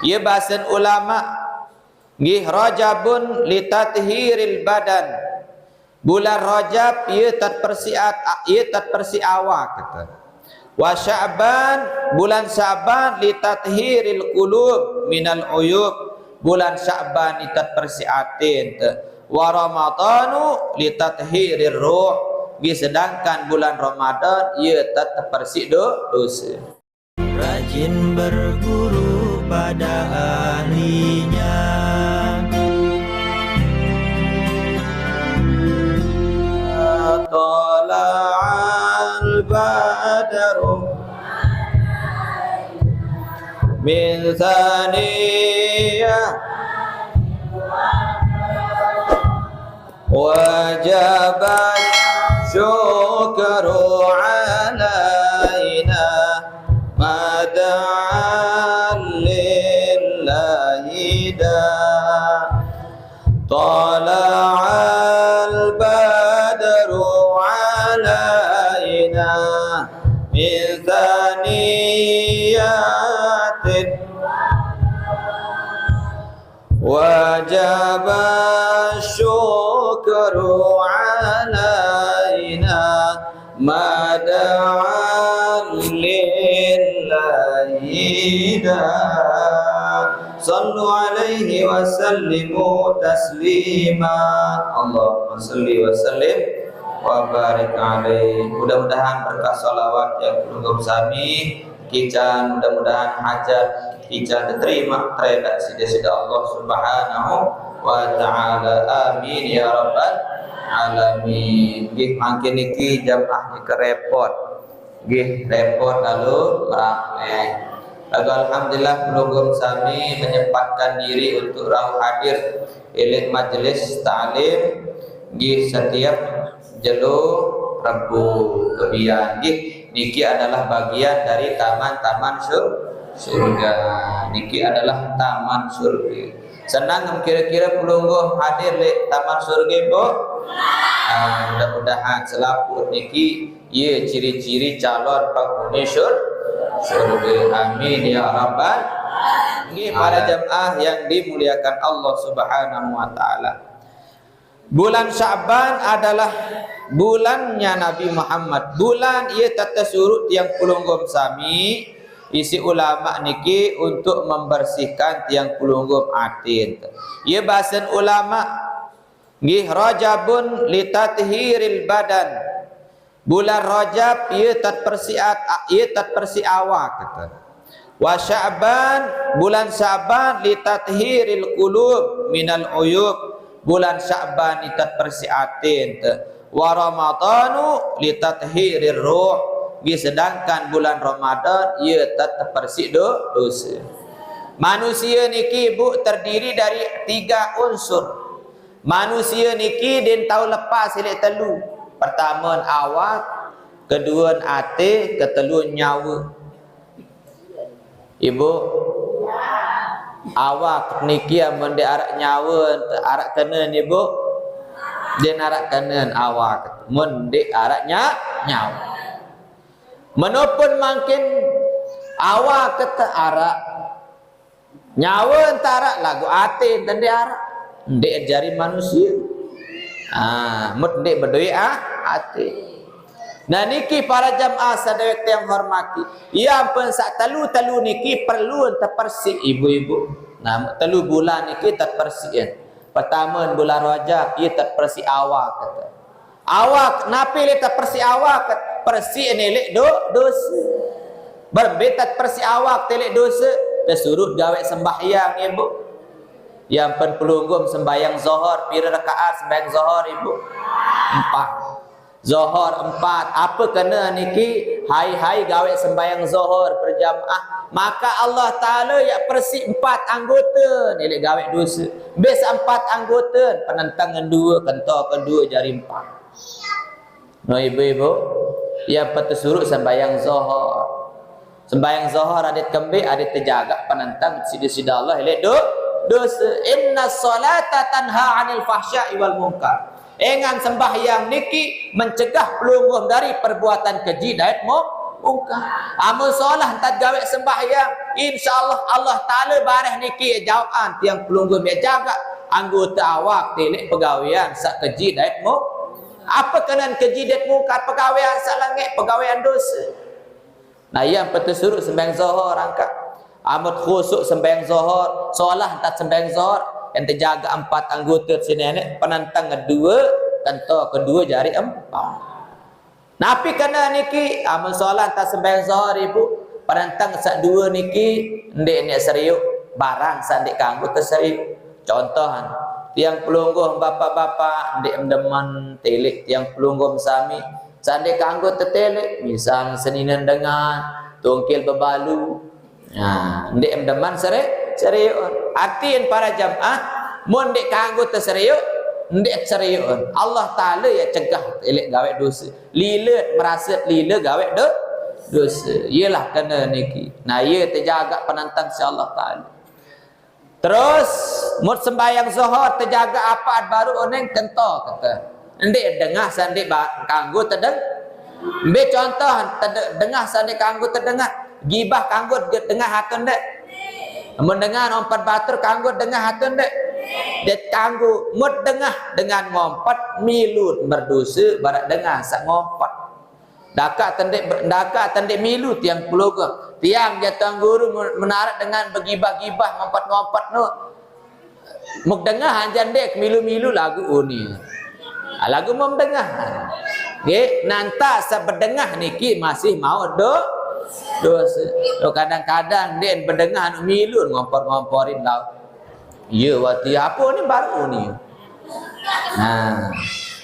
Ia bahasan ulama nggih Rajabun litathhiril badan. Bulan Rajab ia tatpersi awak kata. Wa Sya'ban bulan Sya'ban litathhiril qulub minal uyub. Bulan Sya'ban tatpersi atin. Wa Ramadanu litathirir ruh. Sedangkan bulan Ramadan ia tatpersi dosa. Rajin berguru pada ahlinya. Tala'al badru min thaniyah wajabat syukru alaina mada'an lillahi da tala'al badru alaina min thaniyatin wajaba syukru alaina mada'an lillahi da sallu alaihi wa sallimu taslima. Allahumma salli wa sallim wa barik alaihi. Mudah-mudahan berkah salawat yang kulunggum sami kican, mudah-mudahan hajat kican diterima terhadap sida-sida Allah subhanahu wa ta'ala. Amin ya rabbal alamin. Nggih mangke niki jamaah niki repot. Nggih repot lalu ramai. Lalu alhamdulillah pelunggum sami menyempatkan diri untuk rawuh hadir ilmu majelis ta'lim nggih setiap jelo Rabu kebian. Nggih niki adalah bagian dari taman-taman surga. Niki adalah taman surga. Senang kira-kira pelungguh hadir di taman surga, Bu? Mudah-mudahan selaput niki ye ciri-ciri calon penghuni surga. Amin ya rabbal. Nggih para jamaah yang dimuliakan Allah Subhanahu wa taala. Bulan Sya'ban adalah bulannya Nabi Muhammad. Bulan ia tata surut yang pelunggum sami isi ulama niki untuk membersihkan tiang pelunggum atin. Ia bahasan ulama nggih Rajabun litathhiril badan. Bulan Rajab ia tatpersi awak kata. Wa Sya'ban bulan Sya'ban litathhiril qulub minal uyub. Bulan Sya'ban tatpersi atin. Wa Ramadanu litathhirir ruh. Sedangkan bulan Ramadan ia tatpersi dosa. Manusia niki Bu terdiri dari 3 unsur. Manusia niki din tahun lepas silik telu. Pertama awak, kedua ate, ketelu nyawa. Ibu awak niki amun di arak nyawa arak kanan ibu dia arak kanan awak mun di araknya nyawa menopun makin awak kata arak nyawa antara lagu ate dan di arak di jari manusia mut di berdui ate. Nah niki para jamaah sadayat yang hormati, ia pun sak telu niki perlu terpersi ibu-ibu. Nah telu bulan niki terpersian. Pertama bulan Rajab ia terpersi awak kata. Awak napi le terpersi awak persi nelek dosa. Berbetat persi awak telek dosa tersuruh gawe sembahyang ibu. Yang pen pelunggum sembahyang zuhur pira rakaat sembahyang zuhur ibu? 4. Zuhur 4. Apa kena niki hai gawe sembahyang zuhur berjamaah, maka Allah Taala ya persi 4 anggota ni gawe dosa. Bes 4 anggota penentangan 2 kentor kedua jari 4. No ibu-ibu ya petesuruk sembahyang zuhur. Sembahyang zuhur adat kembali adat terjaga penentang sida-sida Allah elek dosa. Inna salata tanha 'anil fahsya'i wal munkar. Engan sembahyang niki mencegah pelungguh dari perbuatan keji dan mungkar. Amun solah tak gawe sembahyang insyaallah Allah Taala bareh niki jawaan tiang pelunggu dia jaga anggota awak telik pegawaian sak keji daitmu apa kenan keji daitmu kat pegawaian sak langit pegawaian dosa. Nah yang petusuru sembahyang zuhur angkat amat khusuk sembahyang zuhur solah tak sembahyang zuhur yang terjaga 4 anggota sini ni penantang kedua tentu kedua jari 4. Napi kena niki amun solat tak sembahyang zuhur ibu penantang sak 2 niki ndek nek seriuk barang sandik kanggo terseriuk. Contohan tiang pelungguh bapak-bapak ndek mendeman telik tiang pelungguh sami sandik kanggo tetelik misal seninan dengan tungkil bebalu. Nah, ndek mendeman seriuk. Artiin para jamaah mun ndek kanggo terseriuk ndek seriuk. Allah Taala ya cegah telik gawe dosa. Lilet merasa lila gawe dosa. Iyalah kena niki. Nah, ia terjaga penantang si Allah Taala. Terus mut sembahyang zuhur terjaga apa baru oneng kento kata. Ndek dengah sandik kanggo tedeng. Ambil contoh dengah sandik kanggo terdengar. Gibah kanggo dengah hatun dek. Mendengar ompat batur kanggo dengah hatun dek. Dia kanggo mut dengah dengan ngompat milut berdosa barat dengah sak ngompat. Dakak tendek milu tiang peluga. Tiang jatuh guru menarik dengan begibah-gibah ngompat-ngompat no. Muk dengah anjan dek milu-milu lagu uni. Lagu mau dengah. Nggih, nanta sebedengah niki masih mau dosa. Kadang-kadang den berdengah anu milu ngompor-ngomporin lau. Ya wati apa ni baru ni. Nah,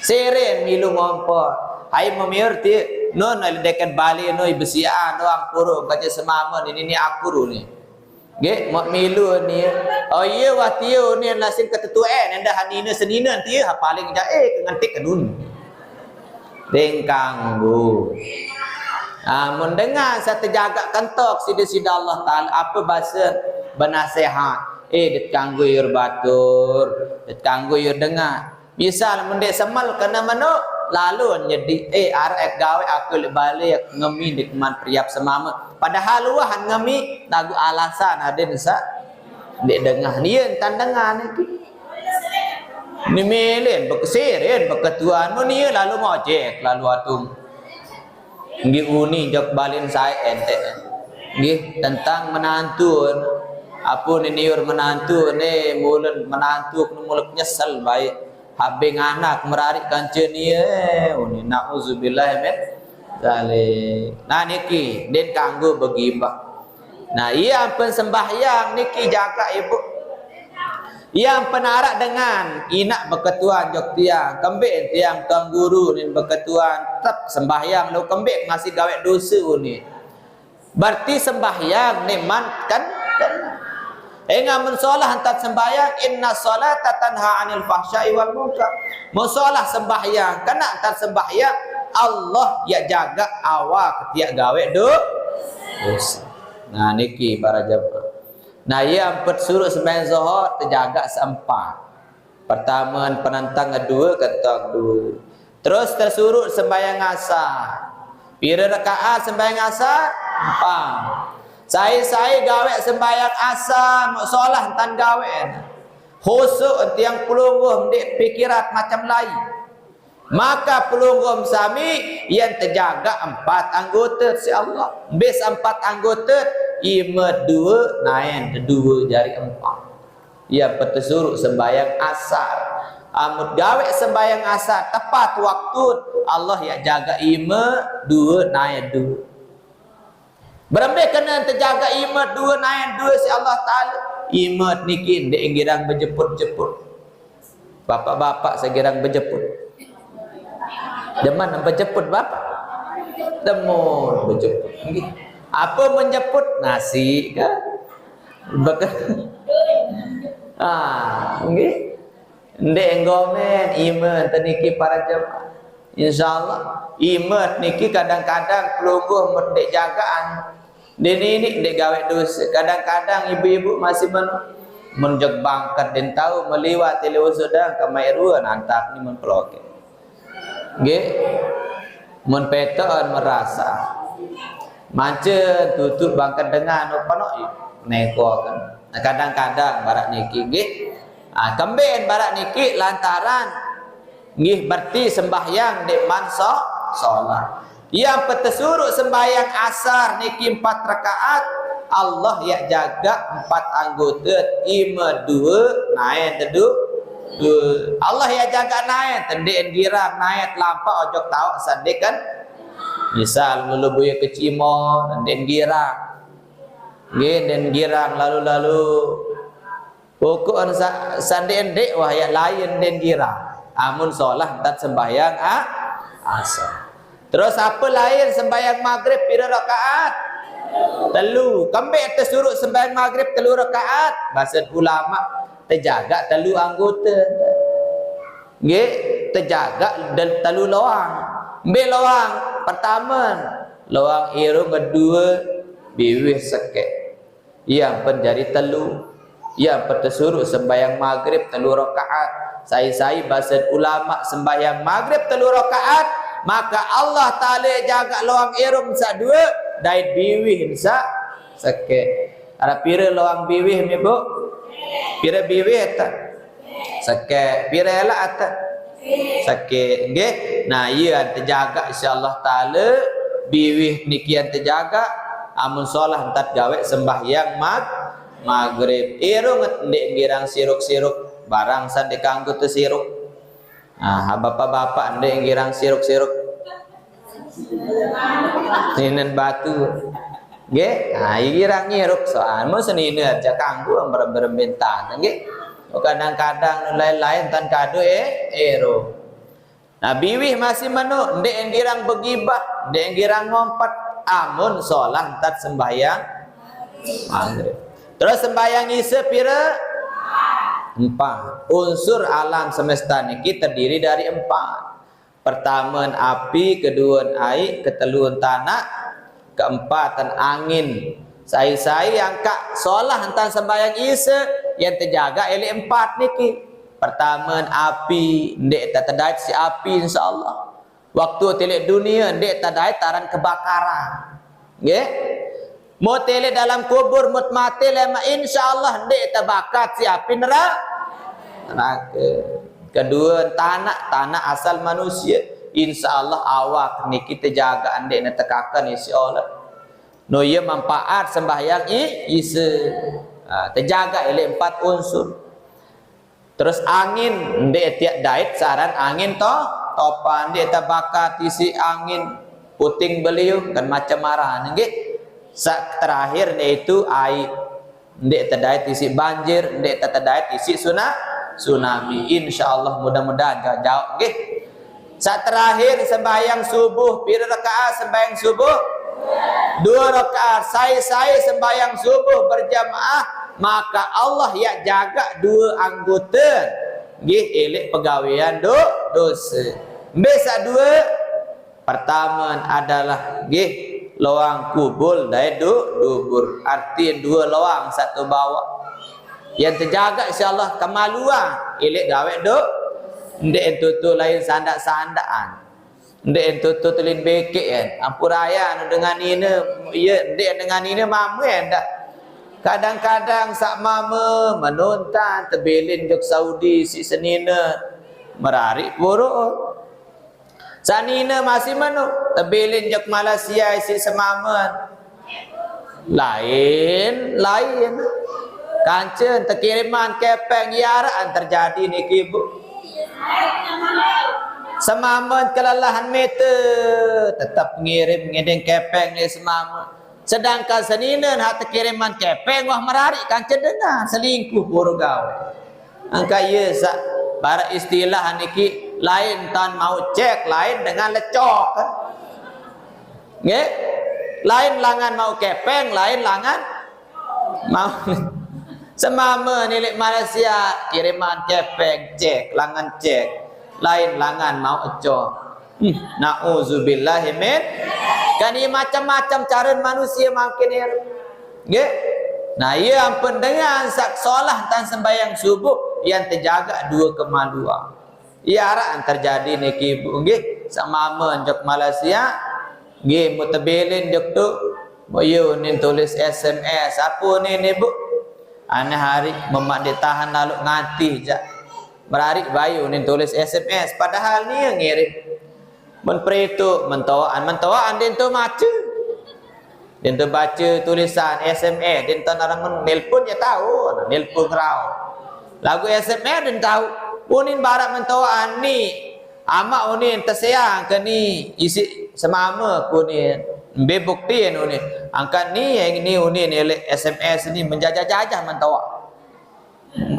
seren milu ngompor. Hai memiur ti non dekat Bali no ibesian no angpuru kaca semama ni akuru ni. Nggih, mak milu ni. Oh iya wati ni lasin ketetuan anda hanina senina ti ha paling jae ngantik kedun. Dengkang bu. Mendengar saya terjaga kentok sida-sida Allah Taala apa bahasa bernasihat. Det kanggo yur batur, det kanggo yur dengar. Misal mendek semal kena mano lalu jadi arek gawe aku balik ngemi di keman priap semama. Padahal luahan ngemi lagu alasan ada nesa dek dengah nian tandangan iki. Ni melen bekesiren beketuan mo ni lalu mojek lalu atung. Nggih uni jok balin saya ente. Nggih tentang menantu apa ni niur menantu ni mulut menantu mulut nyesel baik. Habing anak merarik kancen ieu uni nauzubillah min zalik. Nah niki den kanggo begibah. Nah ia ampun sembahyang niki jaga ibu. Yang penarak dengan inak berketuan jok tiang kembik tiang tuan guru ni berketuan tetap sembahyang lu kembik masih gawe dosa uni. Berarti sembahyang ni man kan Enggak mensolah hantar sembahyang inna salata tanha 'anil fahsya'i wal munkar. Mensolah sembahyang kena hantar sembahyang Allah ya jaga awak ketiak gawe dosa. Nah niki para jemaah. Nah yang suruh sembahyang zuhur terjaga seempat. Pertama penantang kedua ketang dua. Terus tersuruh sembahyang asar. Pira rakaat sembahyang asar? 4. Saya gawe sembahyang asar mak solah tan gawe. Khusuk tiang pelungguh ndik pikirat macam lain. Maka pelungguh sami yang terjaga 4 anggota si Allah. Bis 4 anggota imet 2 naen 2 jari 4. Ia petesuruh sembahyang asar. Amut gawe sembahyang asar tepat waktu Allah ya jaga imet 2 naen 2. Berambek kena terjaga imat 2 naik 2 si Allah Ta'ala. Imat niki ndek girang berjeput-jeput. Bapak-bapak segirang berjeput. Deman berjeput bapak. Demun berjeput. Apa menjeput? Nasi ke? Nggih. Ndek ngomen imat niki para jemaah. Insyaallah imat niki kadang-kadang pelungguh mendek jagaan. Ini dek gawe dosa. Kadang-kadang ibu-ibu masih menjeg bangkat dan tahu meliwat telewusudan ke mairuan antak ni mun peloke. Nggih. Mun peton merasa. Macet tutup bangkat dengan panok neko kan. Kadang-kadang barak niki nggih kemben barak niki lantaran nggih berarti sembahyang dek manso salat. Yang petesuruk sembahyang asar niki 4 rakaat Allah ya jaga 4 anggota ima 2 naik tedu Allah ya jaga naik tendek girang naik lampau ojok tahu sadek kan misal lulu buya kecimo tendek girang nggih den girang lalu pokok sadek wah ya lain den girang amun solah tat sembahyang asar. Terus apa lain sembahyang maghrib pira rakaat? Telu. Kembali tersuruh sembahyang maghrib 3 rakaat. Bahasa ulama terjaga 3 anggota. Nggih, terjaga dan 3 lawang. Ambil lawang pertama, lawang irung kedua biwih sekek. Yang penjadi 3. Yang tersuruh sembahyang maghrib 3 rakaat. Saya bahasa ulama sembahyang maghrib 3 rakaat. Maka Allah Ta'ala jaga loang irum sa 2 dait biwih sa seke. Ada pira loang biwih ni bu? Pira biwih tak? Seke. Pira lah tak? Seke. Okay. Nah ia terjaga insyaAllah Ta'ala biwih nikian terjaga amun solah entat gawe sembahyang maghrib. Irung ndek girang siruk-siruk barang sa dikanggo tu siruk. Bapak-bapak ndek girang siruk-siruk sinen batu nggih girang nyiruk soal mo senine aja kanggo berbentan nggih kadang-kadang lain-lain tan kado ero nah biwih masih menu ndek girang begibah ndek girang ngompat amun salat tat sembahyang maghrib terus sembahyang isya pira 4. Unsur alam semesta niki terdiri dari 4. Pertama api, kedua air, keteluan tanah, keempatan angin. Saya yang kak solah tentang sembahyang isya yang terjaga oleh 4 niki. Pertama api, ndek tak terdait si api insyaallah. Waktu telik dunia ndek terdait taran kebakaran. Nggih? Mau tele dalam kubur mut mati lema insyaallah ndek tabakat si api neraka. Kedua tanah asal manusia insyaallah awak niki terjaga ndek netekakan insyaallah. No ye manfaat sembahyang isya terjaga oleh 4 unsur. Terus angin ndek tiap dait saran angin topan ndek tabakat isi angin puting beliung kan macam marah nggih. Terakhir yaitu air ndek terdait isi banjir ndek terdait isi tsunami insyaallah mudah-mudahan jauh nggih. Saat terakhir sembahyang subuh pira rakaat sembahyang subuh 2 rakaat saya sembahyang subuh berjamaah maka Allah ya jaga 2 anggota nggih elek pegawaian dosa. Besa 2 pertama adalah nggih loang kubul dai dubur arti 2 loang 1 bawah yang terjaga insyaallah kemaluan elek gawe ndek entutu lain sandak-sandaan ndek entutu telin bekek kan ampuraya dengan ini ya ndek dengan ini mama ndak kadang-kadang sak mama menonton tebelin jok Saudi si senina merarik buruk sanina masih manu tebelin jok Malaysia isi semaman lain kancen terkiriman kepeng yaraan terjadi niki bu semaman kelelahan meter tetap ngirim ngedeng kepeng ni semaman sedangkan senina hak terkiriman kepeng wah merarik kancen dengar selingkuh buru gawe angka ye sak para istilah niki lain tan mau cek lain dengan lecok kan? Nggih? Lain langan mau kepeng lain langan mau semama nilik Malaysia kiriman kepeng cek langan cek lain langan mau ecok nauzubillahi min kan ini macam-macam cara manusia makin nggih nah ia ampun dengan sak solah tan sembahyang subuh yang terjaga 2 kemaluan iya arah terjadi niki bu nggih sama menjok Malaysia nggih mutebelin jok tu Boyo ni tulis SMS apa ni bu? Ana hari memak ditahan lalu ngati jak. Berarik bayu ni tulis SMS padahal ni yang ngirim. Men preto mentawaan den tu maca. Den tu baca tulisan SMS, den tu orang nelpon ya tahu, nelpon rau. Lagu SMS den tahu. Unin barat mentawaan ni amak unin tersayang ke ni isi semama kunin. Be bukti unin. Angkat ni yang ni unin SMS ni menjajah-jajah mentawa.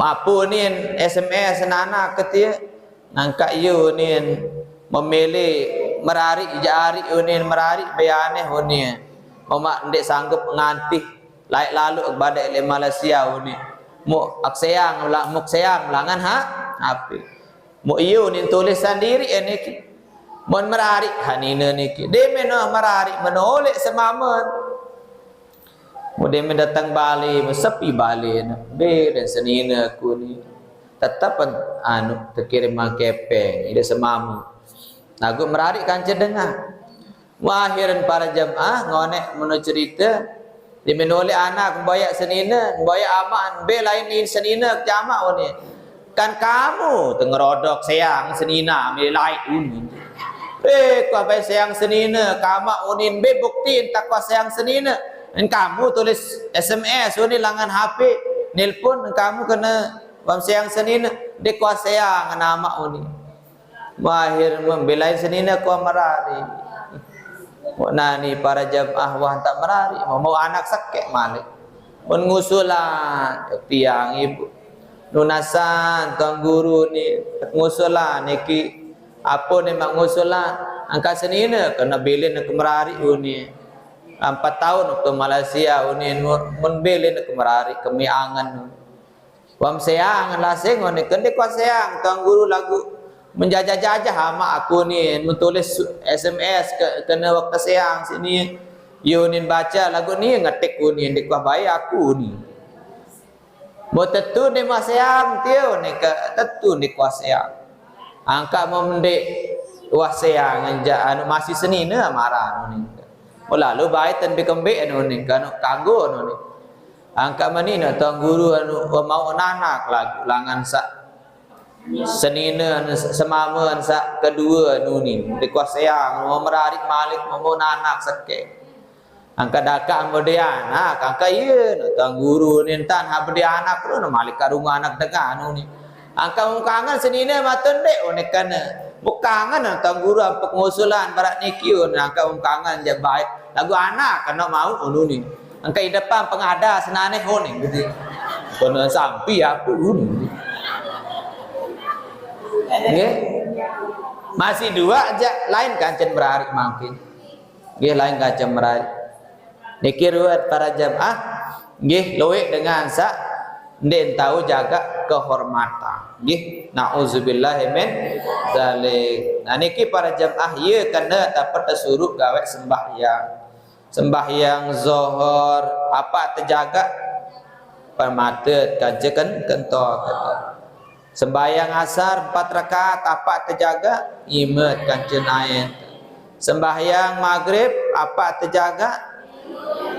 Apa ni SMS anak ketia angkat you ni memilih merarik jari unin merarik bayaneh unin. Mamak ndek sanggup ngantih laik lalu kepada Malaysia unin. Mu aksayang langan api. Mu iyo ni tulisan diri ni mon merarik hanina niki. Dia meno merarik menolak semaman. Kemudian datang Bali, sepi Bali. Be dan senina aku ni tetap anu terkirim kepeng, ida semamu. Aku merarik kanca dengar. Akhiran para jemaah ngonek menu cerita dia menolak anak membayak senina, membayak aman, be lain ni senina jamaah ni. Kan kamu tengerodok sayang senina me lain uni. Kau apa sayang senina, kamu unin be buktiin tak kau sayang senina. Dan kamu tulis SMS unin langan HP, nelpon kamu kena bam sayang senina, dek kau sayang nama unin. Mahir membelai senina kau merari. Nani para jemaah wah tak merari, mau anak sakit malik. Mengusulan tiang ibu. Nunasan tuan guru ni ngusulan niki apa ni mak ngusulan angkat senina kena bilin ke merari uni 4 tahun ke Malaysia uni mun bilin ke merari ke miangan wam sayang lasing uni kende kuat sayang tuan guru lagu menjajah-jajah ama aku ni menulis SMS kena waktu sayang sini yunin baca lagu ni ngetik uni ndek kuah bayi aku ni bo tentu ni masayang tio ni ke tentu ni kuah sayang angka memendek wah sayang anu masih senina marah ni lalu baik tan bekembe anu ni kan kanggo anu ni angka manina tuan guru anu mau anak lagu langan sak senina semaman sak kedua anu ni dikuah sayang mau merarik malik mau anak sakit angka dakak ambedia anak angka ieu tuan guru ni tan habdia anak lu malik ka rumah anak dengar anu ni angka mungkangan senina matun dek one kana bukangan tuan guru ampe pengusulan barat niki angka mungkangan je baik lagu anak kana mau anu ni angka di depan pengada senaneh ni gitu kono sampi aku ni nggih masih dua aja lain kancen berarik makin nggih lain kancen berarik niki ruwet para jemaah nggih luwih dengan sak ndek tahu jaga kehormatan nggih nauzubillahi min zalik. Nah niki para jemaah ieu kena dapat tersuruh gawe sembahyang zuhur apa terjaga permata kajekan kentor kata sembahyang asar 4 rakaat apa terjaga imet kancen ayat sembahyang maghrib apa terjaga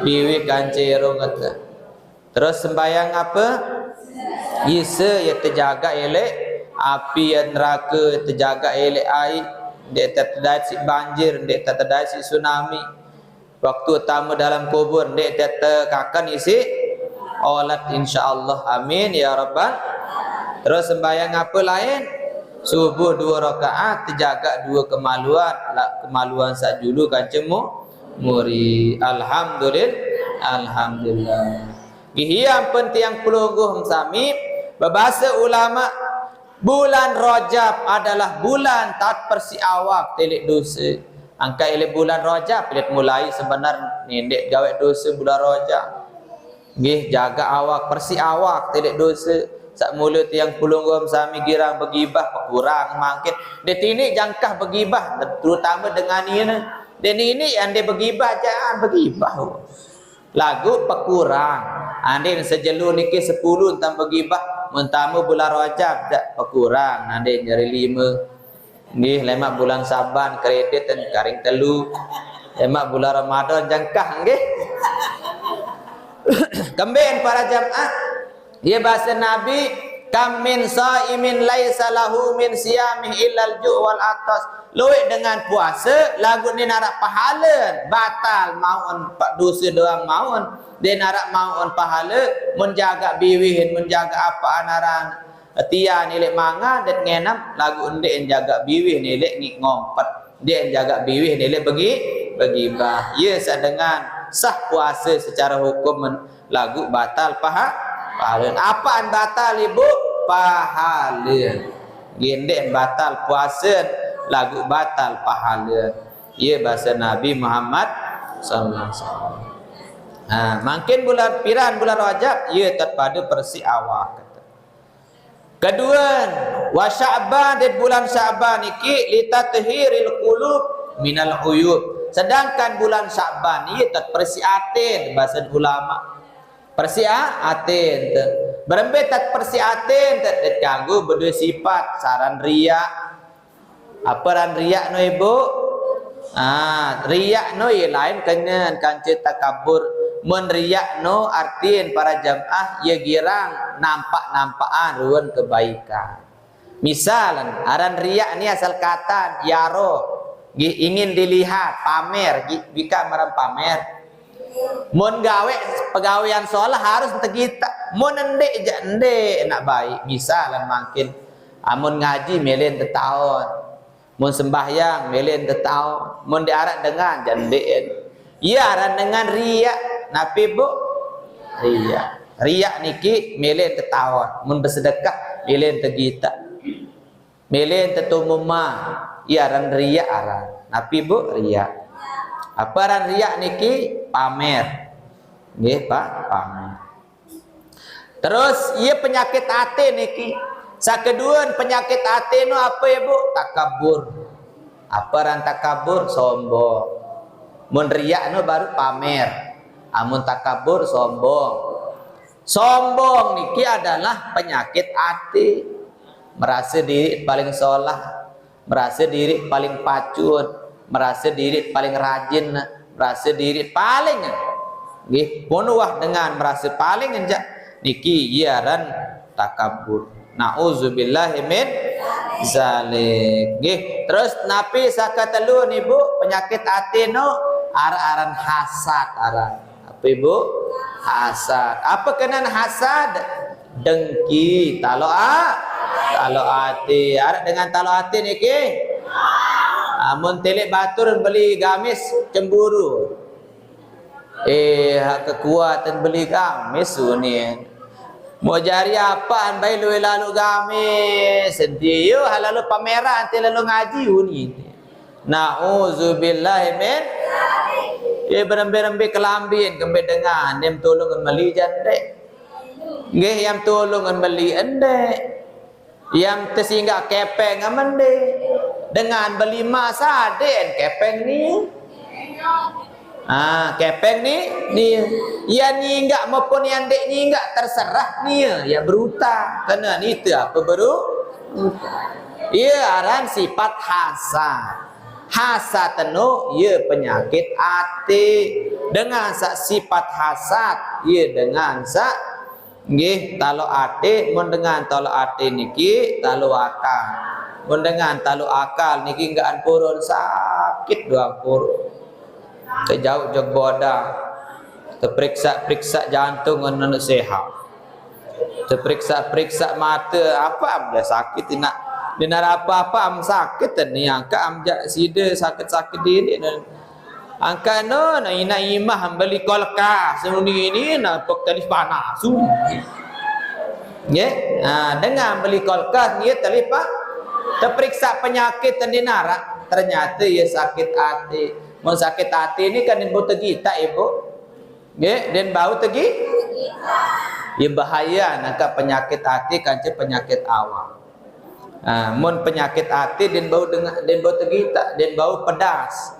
biwi kancero kata terus sembahyang apa isa ya terjaga elek api yang neraka terjaga elek air dek tak terdapat si banjir dek tak terdapat si tsunami waktu tamu dalam kubur dek tak terkakan isi olat insyaallah amin ya rabbal. Terus sembahyang apa lain subuh 2 rakaat terjaga 2 kemaluan sak julu kancemu muri alhamdulillah Gihiyam penting pelungguh sami berbahasa ulama bulan Rajab adalah bulan tak persi awak telik dosa. Angka ele bulan Rajab pelit mulai sebenar nindek gawe dosa bulan Rajab. Gih jaga awak persi awak telik dosa. Sak mulut yang pelungguh sami girang begibah kurang mangkin. Det ini jangkah begibah terutama dengan ini. Dan ini yang dia begibah jangan begibah. Lagu pekurang. Andin sejelu niki 10 tentang begibah mentamu bulan Rajab dak pekurang andin jari 5 nggih lemak bulan Saban kredit dan karing telu Emak bulan Ramadan jangkah nggih. Kembali para jamaah, dia bahasa Nabi, kam min saimin laisa lahu min siyamih illal ju' wal atas. Luwih dengan puasa lagu ni narak pahala, batal mauon pak dosa doang mauon. Dia narak mauon pahala, menjaga biwihin, menjaga apa anaran tia nilai manga dan ngenam lagu ndek jaga biwih nilai ngompet. Dia jaga biwih nilai begibah. Ya sedengan sah puasa secara hukum lagu batal pahala. Apaan batal ibu? Pahala. Gendek batal puasa lagu batal pahala. Ya bahasa Nabi Muhammad sallallahu alaihi wasallam. Makin bulan piran bulan Rajab ya terpada persi awak. Kedua, wa Sya'ban di bulan Sya'ban iki litathhiril qulub minal uyub. Sedangkan bulan Sya'ban ini terpersi atin bahasa ulama. Persi atin. Berembe tak persi atin terganggu berdua sifat saran riak. Apa ran riak no ibu? Riak no ye lain kena kanca takabur. Mun riak no artiin para jamaah ye girang nampak-nampakan ruan kebaikan. Misalan aran riak ni asal kata yaro ingin dilihat pamer jika meram pamer. Mun gawe pegawaian solah harus tegita. Mun endek je endek nak baik. Misalan makin amun ngaji melen tetahun. Mun sembahyang melen tetahun. Mun diarak dengan jandeen. Ya aran dengan riak. Napi bu riak niki melen tetahun. Mun bersedekah melen tegita. Melen tetumumah. Ya aran riak aran. Napi bu riak. Apa aran riak niki? Pamer. Nggih, Pak, pamer. Terus ia penyakit hati niki. Sakeduan penyakit hati no apa ya, Bu? Takabur. Apa ran takabur? Sombong. Mun riak no baru pamer. Amun takabur sombong. Sombong niki adalah penyakit hati. Merasa diri paling sholah, merasa diri paling pacun, merasa diri paling rajin, merasa diri paling nggih penuh dengan merasa paling enjak niki iaran takabur. Nauzubillahi min zalik. Nggih, terus napi sakatelu nih Bu, penyakit hati no aran hasad aran. Apa Ibu? Hasad. Apa kenan hasad? Dengki, talo hati. Arak dengan talo hati niki. Amun telik batur beli gamis cemburu. Kekuatan beli gamis ni. Mau jari apaan bayi lu lalu gamis sedih yo halalu pameran nanti lalu ngaji uni. Nauzubillahi min berembe-rembe kelambin kembe dengan dem tolong beli jande. Nggih yang tolong beli ende. Yang tersinggah kepeng amende. Dengan beli masa den kepeng ni. Kepeng ni ya ni enggak maupun yang dek ni enggak terserah ni ya berutang. Kena ni itu apa baru? Ya aran sifat hasad. Hasad tenu ya penyakit hati. Dengan sifat hasad ya dengan nggih talo hati mun dengan talo hati niki talo akal. Mun dengan talo akal niki enggak purun sakit dua purun. Terjauh jog boda, terperiksa jantung anak sehat, terperiksa mata apa am sakit nak dinar apa am sakit ni angka am sida sakit diri angka no na ina imah beli kolka semuni ini na pok telif panas dengan beli kolka ni telif terperiksa penyakit dinar ternyata ia sakit hati. Mau sakit hati ini kan bau tegita ibu, dan bau tegi, ya bahaya nak penyakit hati kan penyakit awam. Mun penyakit hati dan bau tegita, dan bau pedas.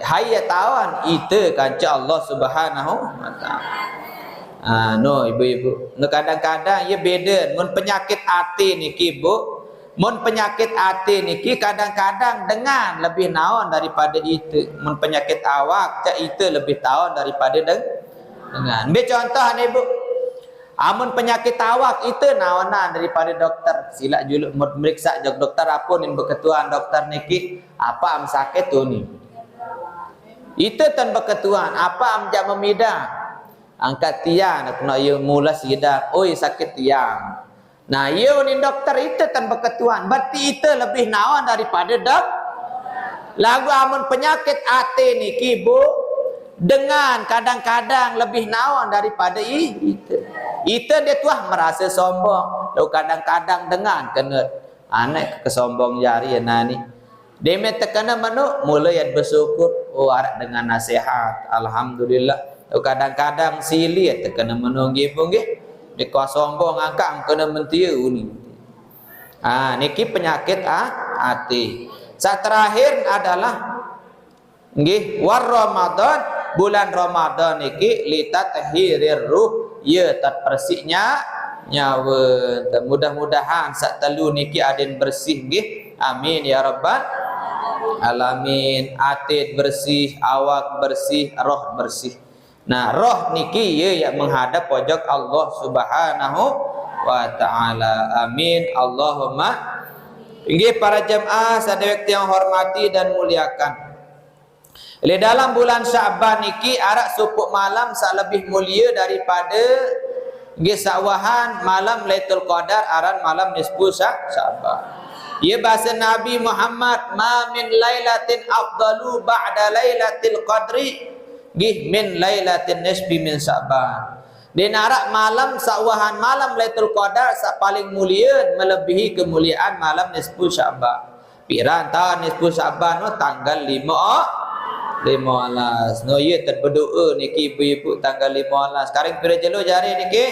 Hayat tawan itu kan Allah Subhanahu wa taala. No ibu-ibu, kadang-kadang ya beda. Mun penyakit hati ni ibu, Mun penyakit hati niki kadang-kadang dengan lebih naon daripada itu. Mun penyakit awak cak itu lebih tahu daripada dengan. Ambil contoh ni Bu. Amun penyakit awak itu naonan daripada dokter. Sila juluk meriksa jog dokter apa nin berketuan dokter niki apa am sakit tu ni. Itu tan berketuan apa am jak memida. Angkat tiang nak nak mula sidak. Oi sakit tiang. Nah, ia ni dokter itu tanpa ketuan. Berarti itu lebih nawan daripada lagu amun penyakit hati ni kibu dengan kadang-kadang lebih nawan daripada itu. Itu dia tuah merasa sombong. Lalu kadang-kadang dengan kena anak kesombong jari nani. Dia terkena manu mulai bersyukur. Oh arak dengan nasihat. Alhamdulillah. Lalu kadang-kadang sili terkena menunggu pun di kuasa sombong angkat kena mentiu ni. Niki penyakit hati. Saat terakhir adalah nggih war Ramadan, bulan Ramadan niki litathirir ruh, ya tat bersihnya nyawa. Mudah-mudahan saat telu niki aden bersih nggih. Amin ya rabbal alamin. Hati bersih, awak bersih, roh bersih. Nah, roh niki ye yang menghadap pojok Allah Subhanahu wa taala. Amin. Allahumma. Inggih para jemaah sadayat yang hormati dan muliakan. Di dalam bulan Syaban niki arak supuk malam sak lebih mulia daripada nggih sawahan malam Lailatul Qadar aran malam nisfu Syaban. Ia bahasa Nabi Muhammad, "Ma min lailatin afdalu ba'da Lailatul Qadri gih min lailatin nisbi min Sa'ban." Di narak malam sawahan malam Lailatul Qadar sa paling mulia melebihi kemuliaan malam nisfu Sa'ban. Piran tahun nisfu Sa'ban tanggal 15. No ye terberdoa niki ibu-ibu tanggal 15. Sekarang pira jelo jari niki?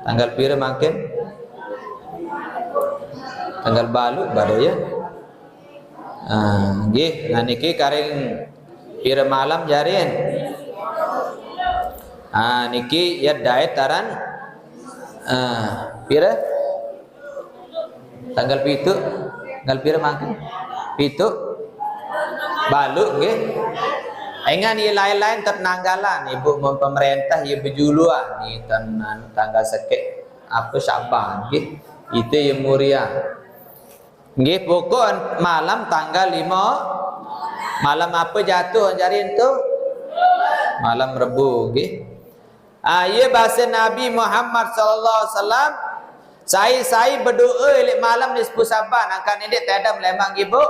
Tanggal pira makin? Tanggal balu baru ya. Nggih, nah niki karing pira malam jarian. Niki ya daet taran. Pira? Tanggal pitu. Tanggal pira makin? Pitu. Balu nggih. Engan ni lain-lain terpenanggalan ibu pemerintah ia berjuluan ni tanggal sekek apa Syaban nggih. Itu yang muria. Nggih pokok malam tanggal 5. Malam apa jatuh jarian tu? Malam Rebu nggih. Ia bahasa Nabi Muhammad sallallahu alaihi wasallam, saya berdoa ilek malam nisfu Syaban angkat nendek tiada melemang ibu.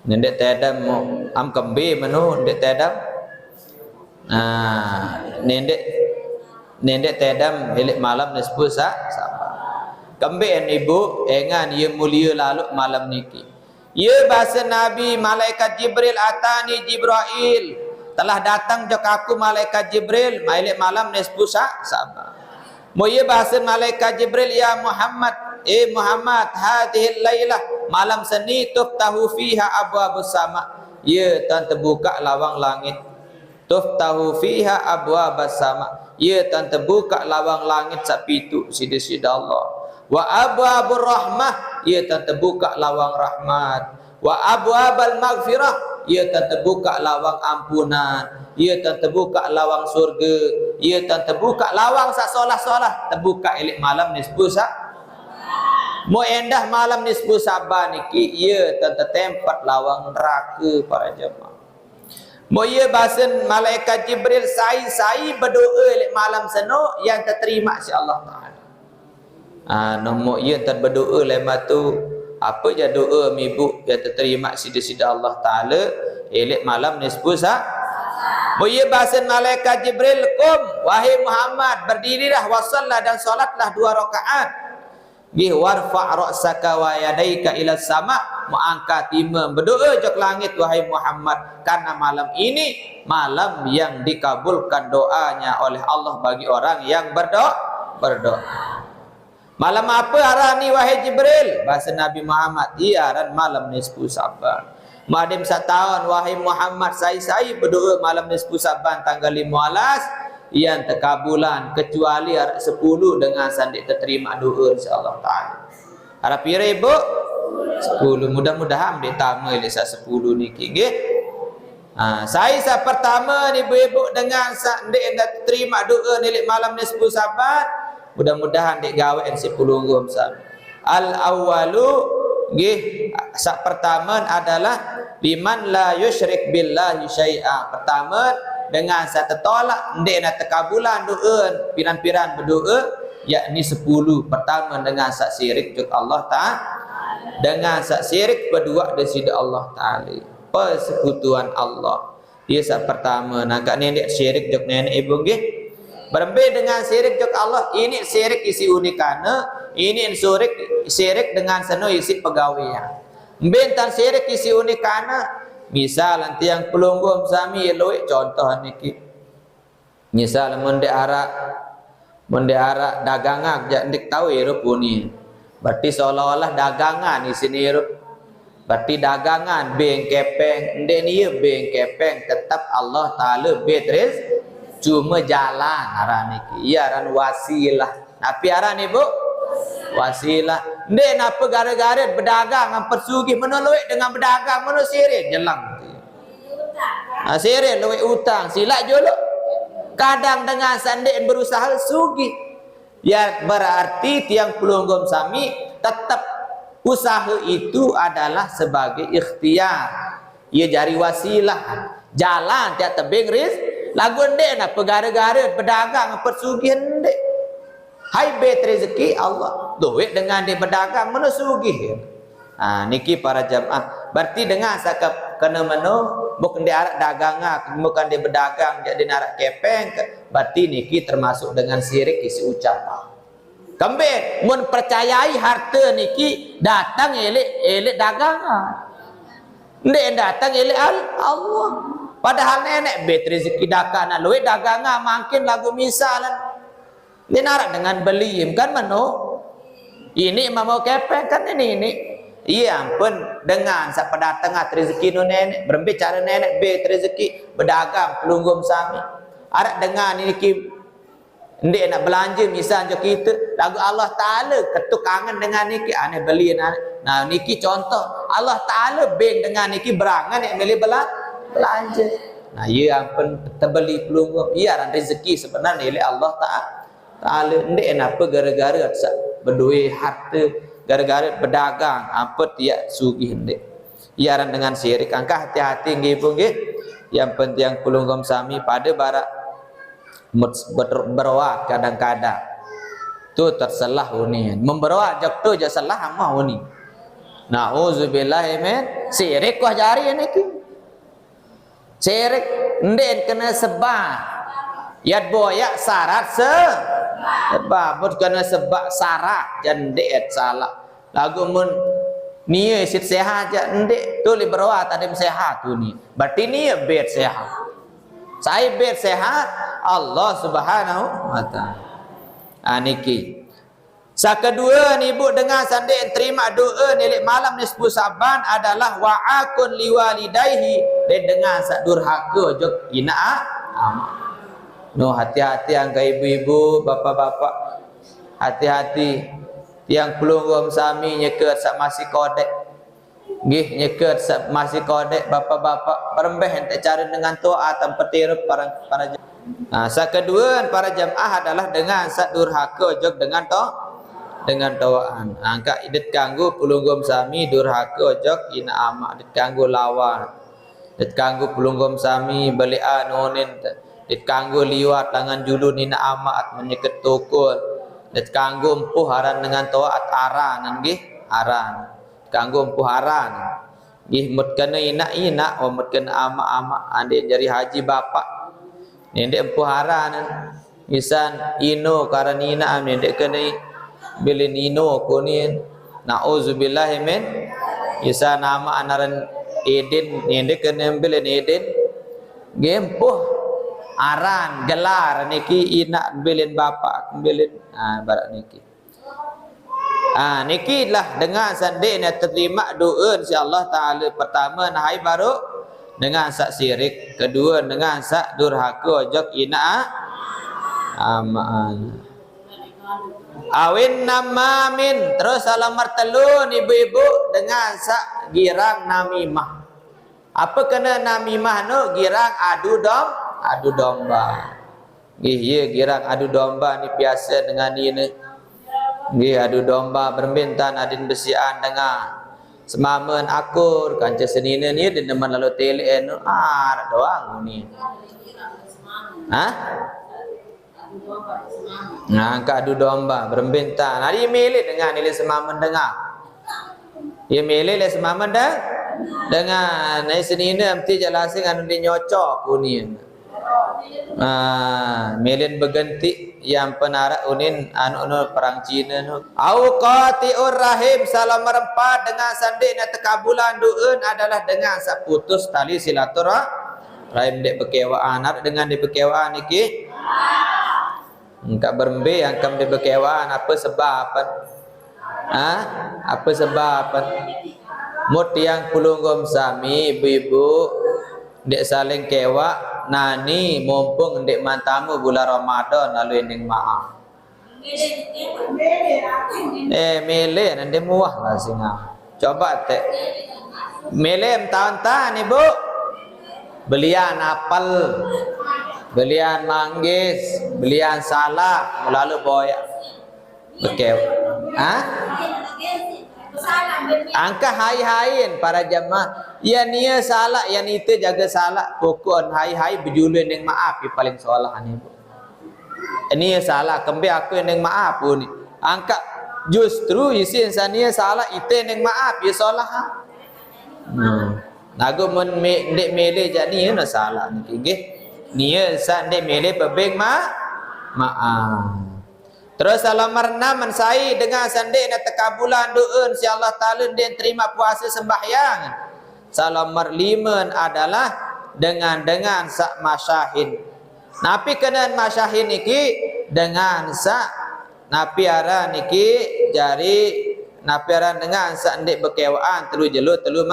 Nendek tiada am kembe menu nendek tiada. Nendek tiada ilek malam nisfu Syaban. Kembe ibu engan ia mulia lalu malam niki. Ya bahasa Nabi malaikat Jibril atani Jibril telah datang jok aku malaikat Jibril mailik malam nisfu Sa'ban. Mo ya bahasa malaikat Jibril ya Muhammad Muhammad hadhil lailah malam seni tuftahu fiha abwabus sama. Ya tan terbuka lawang langit. Tuftahu fiha abwabus sama. Ya tan terbuka lawang langit sak pitu sida-sida Allah. Wa abwabur rahmah ia terbuka lawang rahmat. Wa abwabal maghfirah ia terbuka lawang ampunan. Ia terbuka lawang surga. Ia terbuka lawang sak solah-solah terbuka elok malam nisfu Mo endah malam nisfu Sa'ban niki ia tempat lawang neraka para jemaah. Mo ia bahasa malaikat Jibril sai berdoa elok malam seno yang terterima insya-Allah taala. Nombor ia terberdoa lepas tu apa je doa ibu yang terterima sida-sida Allah Taala elok malam nisfu Sa'ban. Ia bahasa malaikat Jibril, "Qum wahai Muhammad, berdirilah wasallah dan solatlah 2 rakaat. Gih warfa' ra'saka wa yadaika ila sama." Mengangkat timah berdoa jok langit wahai Muhammad karena malam ini malam yang dikabulkan doanya oleh Allah bagi orang yang berdoa. Malam apa arah ni wahai Jibril? Bahasa Nabi Muhammad, ia arah malam nisfu Sa'ban. Madim 1 tahun wahai Muhammad, saya berdoa malam nisfu Sa'ban tanggal 15. yang terkabulan kecuali harap 10 dengan sandik terterima doa insya-Allah taala. Harap pira ibu 10, mudah-mudahan dia tama elok 10 niki nggih. Saya pertama ni ibu-ibu dengan sandik dah terima doa ni malam ni 10 Sabat, mudah-mudahan dia gawen 10 rum sab. Al awwalu nggih, pertama adalah biman la yusyrik billahi syai'a. Pertama dengan satu tolak ndek nak terkabulan doa piran-piran berdoa yakni 10. Pertama dengan sak syirik juk Allah Taala, dengan sak syirik berdua di sisi Allah Taala, persekutuan Allah. Dia sak pertama nak nenek syirik juk nenek ibu nggih. Berbeda dengan syirik juk Allah, ini syirik isi unikana, ini syirik dengan seno isi pegawaian. Bentan syirik isi unikana, misal nanti yang pelunggum sami elok contoh niki. Misal mendehara dagangan jak ndik tahu irup ni. Berarti seolah-olah dagangan di sini irup. Berarti dagangan beng kepeng, ndek ni beng kepeng tetap Allah Taala betris cuma jalan aran niki. Ya aran wasilah. Tapi aran ibu wasilah. Ndek napa gara-gara berdagang hampir sugih menolok dengan berdagang meno sirit jelang. Sirit luwih utang silak jolo. Kadang dengan sandik berusaha sugih. Ya berarti tiang pelunggum sami tetap usaha itu adalah sebagai ikhtiar. Ia jari wasilah. Jalan tiap tebing rizki. Lagu ndek nak gara-gara berdagang persugih ndek. Hai bet rezeki Allah. Duit dengan dia berdagang mana sugih. Niki para jamaah. Berarti dengan sakap kena meno bukan dia arak dagangan, bukan dia berdagang jadi narak kepeng. Berarti niki termasuk dengan syirik isi ucapan. Kembali mun percayai harta niki datang elek dagangan. Ndek datang elek Allah. Padahal nenek bet rezeki dagangan luit dagangan makin lagu misalan dia narak dengan beli kan mano ini mau kepeng kan ini iya ampun dengan sak pedatangan rezeki nu nenek berbicara nenek bet rezeki berdagang pelunggum sami arak dengan ini ki ndek nak belanja misal jo kita lagu Allah Taala ketuk kangen dengan niki ane beli nah niki contoh Allah Taala beng dengan niki berangan nek beli belanja. Nah, ia ampun terbeli pelunggum. Ia ran rezeki sebenarnya oleh Allah Taala. Ndek napa gara-gara berduit harta, gara-gara berdagang, apa tiak sugih ndek. Ia ran dengan syirik. Angka hati-hati nggih Bu nggih. Yang penting pelunggum sami pada barak berwak kadang-kadang. Tu tersalah ni. Memberwak jak tu jak salah mau ni. Nauzubillah min syirik kau jari niki. Syirik ndek kena sebab yat boyak syarat sebab kena sebab syarat jan ndek salah lagu mun niat sehat je ndek tu li berwa tadi sehat tu ni berarti niat bet sehat saya bet sehat Allah Subhanahu wa taala niki kedua ni ibu dengan sandik terima doa ni malam ni 10 Saban adalah wa'akun liwalidayhi dan dengan sak durhaka jok ina no hati-hati angka ibu-ibu bapa-bapa hati-hati tiang pelunggum sami nyeket sak masih kodek nggih nyeket sak masih kodek bapa-bapa perembeh ente cara dengan toa tanpa tirup para kedua para jamaah adalah dengan sak durhaka jok dengan tawaan angka idet kanggo pelunggum sami durhaka jok ina amak dit kanggo lawan dit kanggo pelunggum sami belian nonin dit kanggo liwat langan julun ina amak menyeket tokol dit kanggo empuh haran dengan tawaat aran nggih aran kanggo empuh haran nggih mut kana ina wa mut kana amak ande jari haji bapak nendek empuh haran misan ino karanina nendek kana bilin ino kunin nauzubillah min isa nama anaran edin nende kena bilin edin gempuh aran gelar niki ina bilin bapak bilin barak niki niki lah dengan sandi nak terima doa insyaallah taala pertama nahai baru dengan sak syirik kedua dengan sak durhaka jok ina aman. Awin namamin. Terus salamar telun ibu-ibu dengan sak girang namimah. Apa kena namimah no? Girang adu domba. Iya girang adu domba ni biasa dengan ini. Nggih adu domba berbintan adin besian dengan semamen akur kanca senina ni dia neman lalu telen doang ni. Ha? Nah, adu domba berbintan. Hari milih dengan nilai semamen dengar. Dia milih le semamen dengan nai senina mesti jelasin anu dia nyocok unin. Melin berganti yang penarak unin anu perang Cina nu. Au qati'ur rahim salam merempat dengan sandik na tekabulan duun adalah dengan putus tali silaturahim dek bekewaan dengan di bekewaan iki. Engkak berembe yang kam di bekewaan apa sebaban? Apa sebaban? Mut yang pulunggom sami ibu-ibu dek saling kewa nani mumpung dek mantamu bulan Ramadan lalu ending maaf. Mele nanti muah lah singa. Coba teh. Mele tahun-tahun ibu. Belian apel, belian manggis, belian salak, lalu boyak. Bekew. Angka hai-hain para jemaah. Ya nia salak, yang itu jaga salak. Pokok hai-hai berjulun yang maaf paling soalan ni. Ini salah kembe aku yang maaf pun. Angka justru isi insania salah itu yang maaf ya soalah. Nago men dek mele jadi na salah ni nggih. Nia san dek mele pebeng maaf. Terus salamar enam mensai dengan sandek na tekabulan doon si Allah Taala dia terima puasa sembahyang. Salamar lima adalah dengan sak masyahin. Napi kena masyahin iki dengan sak napi ara niki jari napi ara dengan sak ndek bekewaan telu jelu telu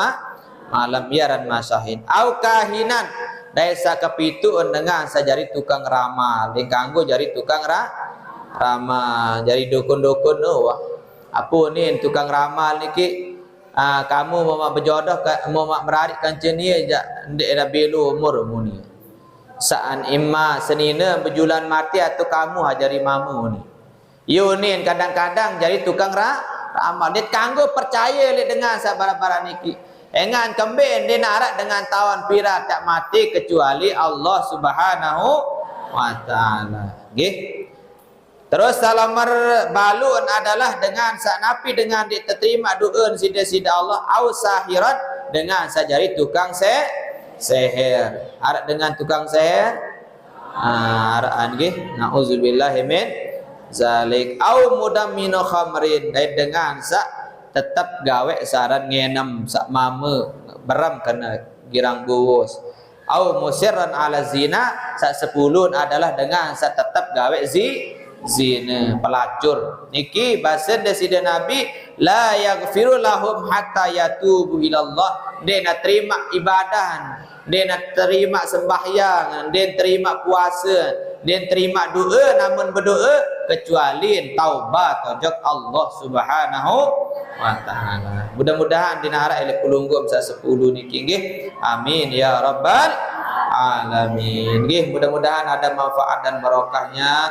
malam biaran masyahin. Au kahinan daisa kepitu dengan sajari tukang ramal. Dikanggo jari tukang ramal, jadi dukun-dukun wah. Apa ni tukang ramal niki? Kamu mau berjodoh mau merarik kancen ni ndek dah belu umur muni. Saan imma senina berjulan mati atau kamu hajari mamu ni. Yunin kadang-kadang jadi tukang ramal. Dia kanggo percaya le dengan sabar-bara niki. Engan kembin dia narak dengan tawan pira tak mati kecuali Allah Subhanahu wa taala. Nggih. Terus salamar balun adalah dengan sanapi dengan diterima duun sida-sida Allah au sahiran dengan sajari tukang seher. Arak dengan tukang seher. Araan nggih. Nauzubillahi min zalik au mudamminu khamrin dengan tetap gawe saran ngenem sak mame beram kena girang buwus. Au musirran ala zina sak 10 adalah dengan tetap gawe zina pelacur. Niki bahasa desida Nabi la yaghfiru lahum hatta yatubu ilallah. Dia nak terima ibadah, dia nak terima sembahyang, dia terima puasa, dia terima doa namun berdoa kecuali taubat ojok Allah Subhanahu wa taala. Mudah-mudahan dinarak oleh pelunggum sak 10 niki nggih. Amin ya rabbal alamin. Nggih, mudah-mudahan ada manfaat dan barokahnya.